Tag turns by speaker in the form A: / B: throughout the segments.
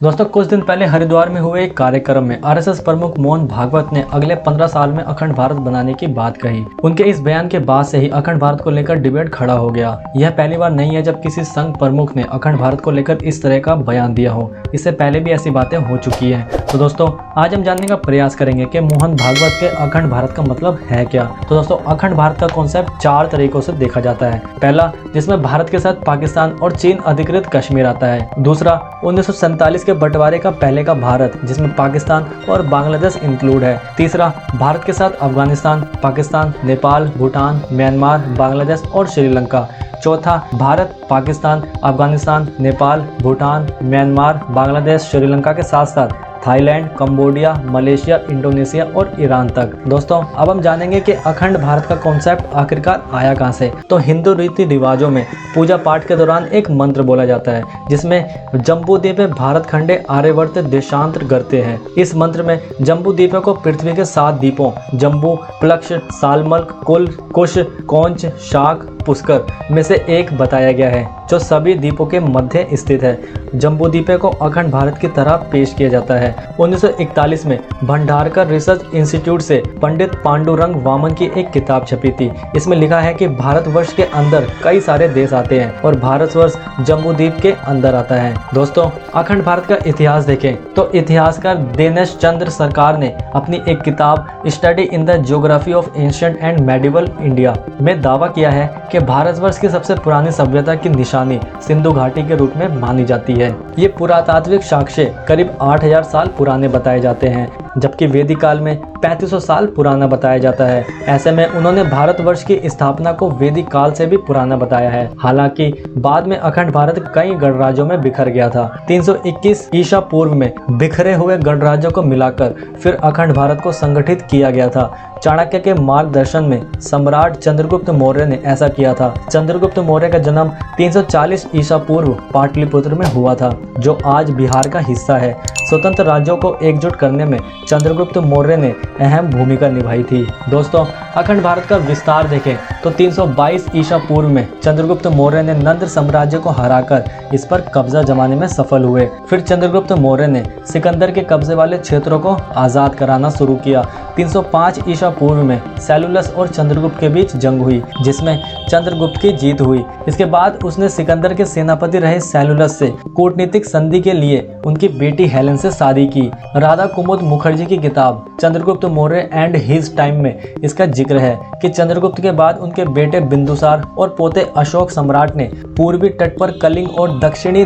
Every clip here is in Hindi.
A: दोस्तों कुछ दिन पहले हरिद्वार में हुए एक कार्यक्रम में आरएसएस प्रमुख मोहन भागवत ने अगले 15 साल में अखंड भारत बनाने की बात कही। उनके इस बयान के बाद से ही अखंड भारत को लेकर डिबेट खड़ा हो गया। यह पहली बार नहीं है जब किसी संघ प्रमुख ने अखंड भारत को लेकर इस तरह का बयान दिया हो। इससे पहले भी ऐसी बातें हो चुकी हैं। तो दोस्तों आज हम जानने का प्रयास करेंगे कि मोहन भागवत के अखंड भारत का मतलब है क्या। तो दोस्तों अखंड भारत का कॉन्सेप्ट 4 तरीकों से देखा जाता है। पहला, जिसमें भारत के साथ पाकिस्तान और चीन अधिकृत कश्मीर आता है। दूसरा, 1947 के बंटवारे का पहले का भारत, जिसमें पाकिस्तान और बांग्लादेश इंक्लूड है। तीसरा, भारत के साथ अफगानिस्तान, पाकिस्तान, नेपाल, भूटान, म्यांमार, बांग्लादेश और श्रीलंका। चौथा, भारत, पाकिस्तान, अफगानिस्तान, नेपाल, भूटान, म्यांमार, बांग्लादेश, श्रीलंका के साथ साथ थाईलैंड, कंबोडिया, मलेशिया, इंडोनेशिया और ईरान तक। दोस्तों अब हम जानेंगे कि अखंड भारत का कॉन्सेप्ट आखिरकार आया कहां से। तो हिंदू रीति रिवाजों में पूजा पाठ के दौरान एक मंत्र बोला जाता है जिसमें जम्बू द्वीपे भारत खंडे आर्यवर्त देशांतर करते हैं। इस मंत्र में जम्बू द्वीपों को पृथ्वी के 7 द्वीपों जम्बू, प्लक्ष, सालमल्क, कुल, कुश, कौंच, शाक, पुष्कर में से एक बताया गया है जो सभी द्वीपों के मध्य स्थित है। जम्बू द्वीपे को अखंड भारत की तरह पेश किया जाता है। 1941 में भंडारकर रिसर्च इंस्टीट्यूट से पंडित पांडुरंग वामन की एक किताब छपी थी। इसमें लिखा है कि भारतवर्ष के अंदर कई सारे देश आते हैं और भारतवर्ष जम्बू द्वीप के अंदर आता है। दोस्तों अखंड भारत का इतिहास देखें तो इतिहासकार दिनेश चंद्र सरकार ने अपनी एक किताब study in the geography of ancient and medieval India में दावा किया है कि भारतवर्ष की सबसे पुरानी सभ्यता की निशानी सिंधु घाटी के रूप में मानी जाती है। ये पुरातात्विक साक्ष्य करीब 8000 साल पुराने बताए जाते हैं, जबकि वैदिक काल में 3500 साल पुराना बताया जाता है। ऐसे में उन्होंने भारतवर्ष की स्थापना को वैदिक काल से भी पुराना बताया है। हालांकि बाद में अखंड भारत कई गणराज्यों में बिखर गया था। 321 ईसा पूर्व में बिखरे हुए गणराज्यों को मिलाकर फिर अखंड भारत को संगठित किया गया था। चाणक्य के मार्गदर्शन में सम्राट चंद्रगुप्त मौर्य ने ऐसा किया था। चंद्रगुप्त मौर्य का जन्म 340 ईसा पूर्व पाटलिपुत्र में हुआ था, जो आज बिहार का हिस्सा है। स्वतंत्र राज्यों को एकजुट करने में चंद्रगुप्त मौर्य ने अहम भूमिका निभाई थी। दोस्तों अखंड भारत का विस्तार देखें तो 322 ईसा पूर्व में चंद्रगुप्त मौर्य ने नंद साम्राज्य को हराकर इस पर कब्जा जमाने में सफल हुए। फिर चंद्रगुप्त मौर्य ने सिकंदर के कब्जे वाले क्षेत्रों को आजाद कराना शुरू किया। 305 ईसा पूर्व में सेलुलस और चंद्रगुप्त के बीच जंग हुई, जिसमें चंद्रगुप्त की जीत हुई। इसके बाद उसने सिकंदर के सेनापति रहे सेलुलस से कूटनीतिक संधि के लिए उनकी बेटी हेलेन से शादी की। राधा कुमुद मुखर्जी की किताब Chandragupta Maurya and his time में इसका जिक्र है कि चंद्रगुप्त के बाद उनके बेटे बिंदुसार और पोते अशोक सम्राट ने पूर्वी तट पर कलिंग और दक्षिणी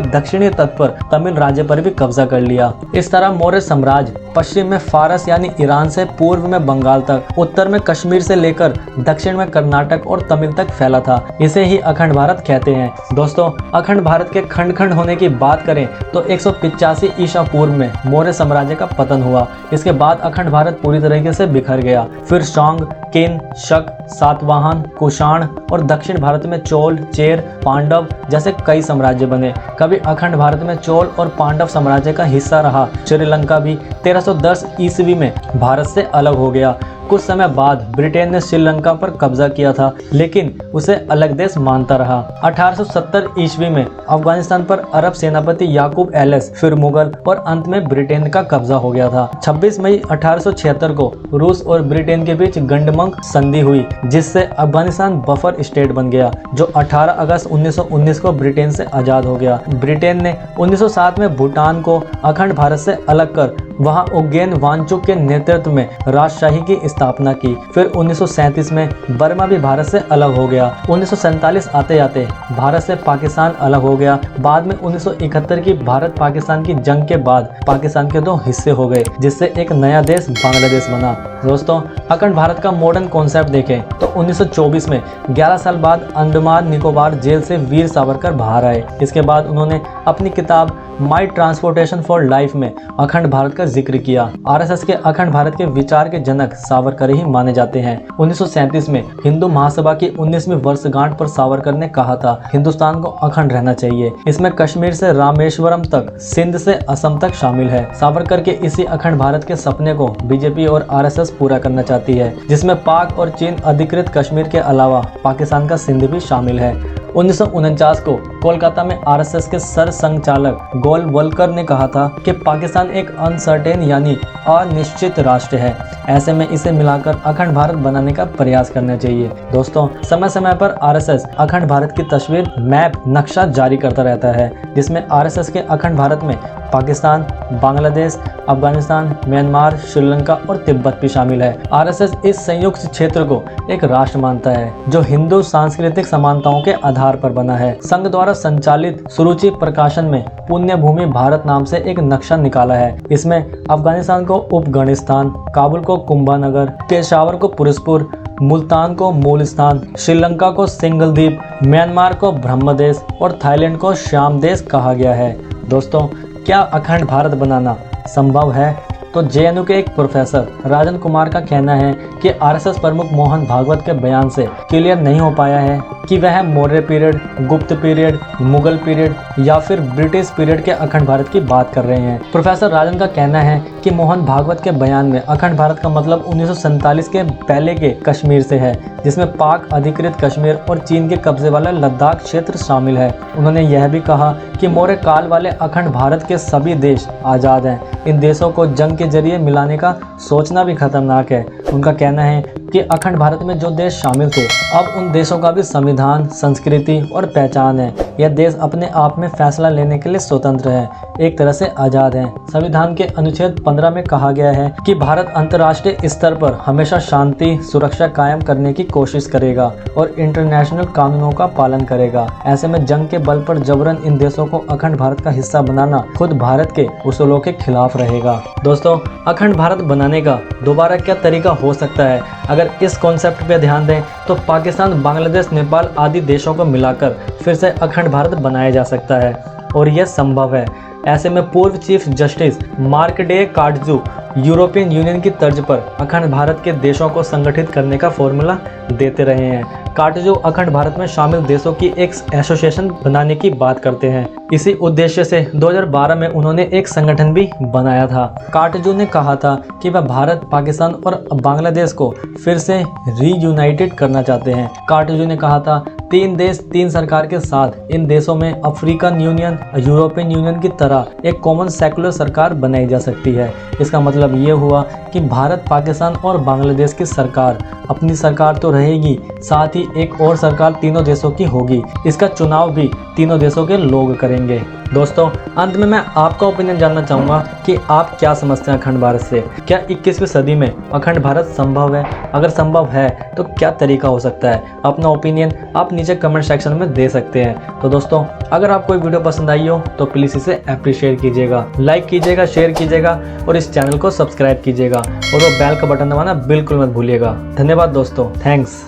A: तट पर तमिल राज्य पर भी कब्जा कर लिया। इस तरह मौर्य साम्राज्य पश्चिम में फारस यानी ईरान से पूर्व में बंगाल तक, उत्तर में कश्मीर से लेकर दक्षिण में कर्नाटक और तमिल तक फैला था। इसे ही अखंड भारत कहते हैं। दोस्तों अखंड भारत के खंड खंड होने की बात करें तो 185 ईसा पूर्व में मौर्य साम्राज्य का पतन हुआ। इसके बाद अखंड भारत पूरी तरीके से बिखर गया। फिर शोंग, किन, शक, सातवाहन, कुषाण और दक्षिण भारत में चोल, चेर, पांडव जैसे कई साम्राज्य बने। कभी अखंड भारत में चोल और पांडव साम्राज्य का हिस्सा रहा। श्रीलंका भी 1310 ईस्वी में भारत से अलग हो गया। कुछ समय बाद ब्रिटेन ने श्रीलंका पर कब्जा किया था, लेकिन उसे अलग देश मानता रहा। 1870 ईस्वी में अफगानिस्तान पर अरब सेनापति याकूब एलिस, फिर मुगल और अंत में ब्रिटेन का कब्जा हो गया था। 26 मई 1876 को रूस और ब्रिटेन के बीच गंडमंग संधि हुई, जिससे अफगानिस्तान बफर स्टेट बन गया, जो 18 अगस्त 1919 को ब्रिटेन से आजाद हो गया। ब्रिटेन ने 1907 में भूटान को अखंड भारत से अलग कर वहां उगेन वांगचुक के नेतृत्व में राजशाही की स्थापना की। फिर 1937 में बर्मा भी भारत से अलग हो गया। 1947 आते आते भारत से पाकिस्तान अलग हो गया। बाद में 1971 की भारत पाकिस्तान की जंग के बाद पाकिस्तान के 2 हिस्से हो गए, जिससे एक नया देश बांग्लादेश बना। दोस्तों अखंड भारत का मॉडर्न कॉन्सेप्ट देखें तो 1924 में 11 साल बाद अंडमान निकोबार जेल से वीर सावरकर बाहर आए। इसके बाद उन्होंने अपनी किताब माई ट्रांसपोर्टेशन फॉर लाइफ में अखंड भारत का जिक्र किया। आरएसएस के अखंड भारत के विचार के जनक सावरकर ही माने जाते हैं। 1937 में हिंदू महासभा की 19वीं वर्षगांठ पर सावरकर ने कहा था हिंदुस्तान को अखंड रहना चाहिए। इसमें कश्मीर से रामेश्वरम तक, सिंध से असम तक शामिल है। सावरकर के इसी अखंड भारत के सपने को बीजेपी और आरएसएस पूरा करना चाहती है, जिसमें पाक और चीन अधिकृत कश्मीर के अलावा पाकिस्तान का सिंध भी शामिल है। 1949 को कोलकाता में आरएसएस के सर संघचालक गोलवलकर ने कहा था कि पाकिस्तान एक अनसर्टेन यानी अनिश्चित राष्ट्र है, ऐसे में इसे मिलाकर अखंड भारत बनाने का प्रयास करना चाहिए। दोस्तों, समय समय पर आरएसएस अखंड भारत की तस्वीर, मैप, नक्शा जारी करता रहता है, जिसमें आरएसएस के अखंड भारत में पाकिस्तान, बांग्लादेश, अफगानिस्तान, म्यांमार, श्रीलंका और तिब्बत भी शामिल है। आरएसएस इस संयुक्त क्षेत्र को एक राष्ट्र मानता है जो हिंदू सांस्कृतिक समानताओं के आधार पर बना है। संघ द्वारा संचालित सुरुचि प्रकाशन में पुण्य भूमि भारत नाम से एक नक्शा निकाला है। इसमें अफगानिस्तान को उपगणिस्तान, काबुल को कुंभानगर, पेशावर को पुरस्पुर, मुल्तान को मूलस्थान, श्रीलंका को सिंगलदीप, म्यांमार को ब्रह्मदेश और थाईलैंड को श्याम देश कहा गया है। दोस्तों, क्या अखंड भारत बनाना संभव है? तो जेएनयू के एक प्रोफेसर राजन कुमार का कहना है कि आरएसएस प्रमुख मोहन भागवत के बयान से क्लियर नहीं हो पाया है कि वह मौर्य पीरियड, गुप्त पीरियड, मुगल पीरियड या फिर ब्रिटिश पीरियड के अखंड भारत की बात कर रहे हैं। प्रोफेसर राजन का कहना है कि मोहन भागवत के बयान में अखंड भारत का मतलब 1947 के पहले के कश्मीर से है, जिसमें पाक अधिकृत कश्मीर और चीन के कब्जे वाला लद्दाख क्षेत्र शामिल है। उन्होंने यह भी कहा कि मौर्य काल वाले अखंड भारत के सभी देश आज़ाद हैं। इन देशों को जंग के जरिए मिलाने का सोचना भी खतरनाक है। उनका कहना है कि अखंड भारत में जो देश शामिल थे, अब उन देशों का भी संविधान, संस्कृति और पहचान है। यह देश अपने आप में फैसला लेने के लिए स्वतंत्र है, एक तरह से आज़ाद है। संविधान के अनुच्छेद 15 में कहा गया है कि भारत अंतर्राष्ट्रीय स्तर पर हमेशा शांति, सुरक्षा कायम करने की कोशिश करेगा और इंटरनेशनल कानूनों का पालन करेगा। ऐसे में जंग के बल पर जबरन इन देशों को अखंड भारत का हिस्सा बनाना खुद भारत के उसूलों के खिलाफ रहेगा। दोस्तों, अखंड भारत बनाने का दोबारा क्या तरीका हो सकता है? अगर इस कॉन्सेप्ट पे ध्यान दें तो पाकिस्तान, बांग्लादेश, नेपाल आदि देशों को मिलाकर फिर से अखंड भारत बनाया जा सकता है और यह संभव है। ऐसे में पूर्व chief justice Markandey Katju European Union की तर्ज पर अखंड भारत के देशों को संगठित करने का फॉर्मूला देते रहे हैं। काटजू अखंड भारत में शामिल देशों की एक एसोसिएशन बनाने की बात करते हैं। इसी उद्देश्य से 2012 में उन्होंने एक संगठन भी बनाया था। काटजू ने कहा था कि वह भारत, पाकिस्तान और बांग्लादेश को फिर से रीयूनाइटेड करना चाहते हैं। काटजू ने कहा था, 3 देश 3 सरकार के साथ इन देशों में अफ्रीकन यूनियन, यूरोपियन यूनियन की तरह एक कॉमन सेकुलर सरकार बनाई जा सकती है। इसका मतलब ये हुआ कि भारत, पाकिस्तान और बांग्लादेश की सरकार अपनी सरकार तो रहेगी, साथ ही एक और सरकार तीनों देशों की होगी। इसका चुनाव भी तीनों देशों के लोग करेंगे। दोस्तों, अंत में मैं आपका ओपिनियन जानना चाहूँगा कि आप क्या समझते हैं अखंड भारत से? क्या 21वीं सदी में अखंड भारत संभव है? अगर संभव है तो क्या तरीका हो सकता है? अपना ओपिनियन आप नीचे कमेंट सेक्शन में दे सकते हैं। तो दोस्तों, अगर आपको ये वीडियो पसंद आई हो तो प्लीज़ इसे अप्रिशिएट कीजिएगा, लाइक कीजिएगा, शेयर कीजिएगा और इस चैनल को सब्सक्राइब कीजिएगा और वो बेल का बटन दबाना बिल्कुल मत भूलिएगा। धन्यवाद दोस्तों, थैंक्स।